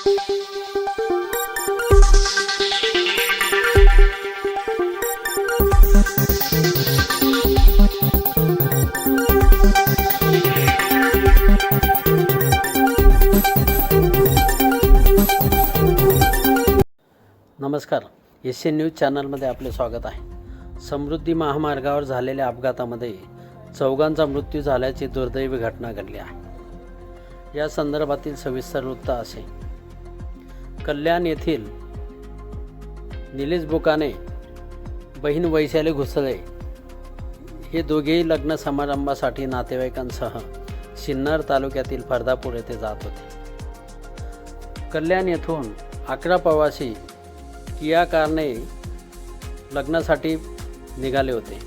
नमस्कार, Asian news चॅनलमध्ये आपले स्वागत आहे। समृद्धी महामार्गावर झालेल्या अपघातामध्ये चौघांचा मृत्यू झाल्याची दुर्दैवी घटना घडली आहे। या संदर्भातील सविस्तर वृत्त असे। कल्याण येथील निलेश बुकाने, बहीण वैशाली घुसळे हे दोघेही लग्न समारंभासाठी नातेवाईकांसह सिन्नर तालुक्यातील फर्दापूर येथे जात होते। कल्याण येथून 11 प्रवासी किया कारने लग्नासाठी निघाले होते।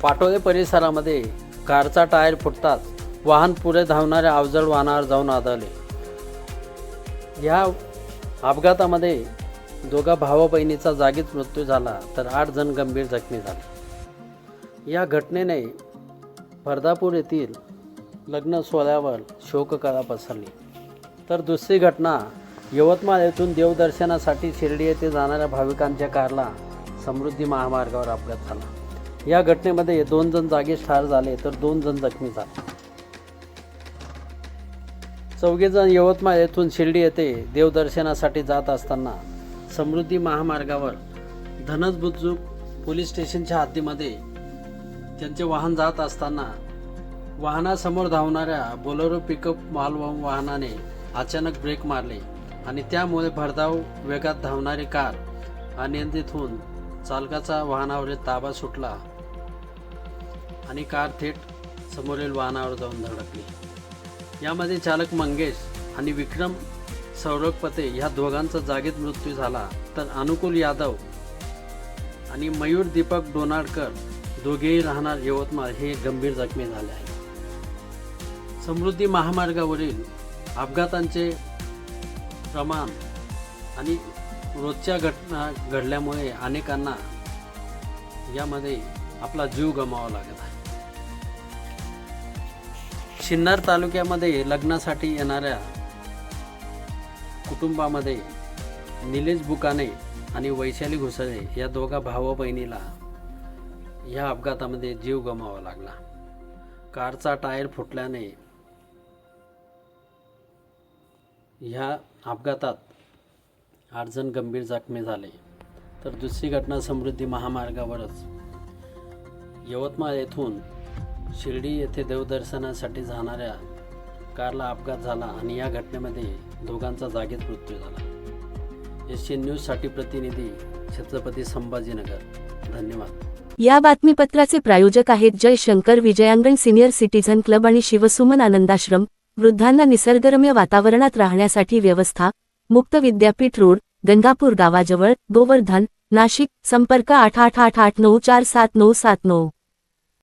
पाटोळे परिसरामध्ये कारचा टायर फुटताच वाहन पुढे धावणाऱ्या अवजड वाहनावर जाऊन आदळले। या अपघातामध्ये दोघा भाऊ बहिणीचा जागीच मृत्यू झाला, तर 8 जण गंभीर जखमी झाले। या घटनेने फर्दापूर येथील लग्न सोहळ्यावर शोककळा पसरली। तर दुसरी घटना यवतमाळ येथून देवदर्शनासाठी शिर्डी येथे जाणाऱ्या भाविकांच्या कारला समृद्धी महामार्गावर अपघात झाला। या घटनेमध्ये 2 जण जागीच ठार झाले, तर 2 जण जखमी झाले। 4 जण यवतमाळ येथून शिर्डी येथे देवदर्शनासाठी जात असताना समृद्धी महामार्गावर धनस बुद्रुक पोलीस स्टेशनच्या हद्दीमध्ये त्यांचे वाहन जात असताना वाहनासमोर धावणाऱ्या बोलेरो पिकअप मालवाहू वाहनाने अचानक ब्रेक मारले आणि त्यामुळे भरधाव वेगात धावणारी कार अनियंत्रित होऊन चालकाचा वाहनावरील ताबा सुटला आणि कार थेट समोरील वाहनावर जाऊन धडकली। यामध्ये चालक मंगेश आणि विक्रम सौरभपते ह्या दोघांचा जागीच मृत्यू झाला, तर अनुकूल यादव आणि मयूर दीपक डोनाडकर दोघेही राहणार यवतमाळ हे गंभीर जखमी झाले आहेत। समृद्धी महामार्गावरील अपघातांचे प्रमाण आणि रोजच्या घटना घडल्यामुळे अनेकांना यामध्ये आपला जीव गमवावा लागत आहे। सिन्नर तालुक्यामध्ये लग्नासाठी येणाऱ्या कुटुंबामध्ये निलेश बुकाने आणि वैशाली घुसळे या दोघा भाऊ बहिणीला या अपघातामध्ये जीव गमवावा लागला। कारचा टायर फुटल्याने ह्या अपघातात 8 जण गंभीर जखमी झाले। तर दुसरी घटना समृद्धी महामार्गावरच यवतमाळ येथून शिर्डी येथे देवदर्शनासाठी जाणाऱ्या कारला अपघात झाला आणि या घटनेमध्ये दोघांचा जागीच मृत्यू झाला। एशियन न्यूजसाठी प्रतिनिधी छत्रपती संभाजीनगर। धन्यवाद। या बातमीपत्राचे प्रायोजक आहेत Jai Shankar Vijayangan senior citizen club आणि शिवसुमन आनंदाश्रम। वृद्धांना निसर्गरम्य वातावरणात राहण्यासाठी व्यवस्था, मुक्त विद्यापीठ रोड, गंगापूर गावाजवळ, गोवर्धन, नाशिक। संपर्क 8888947979।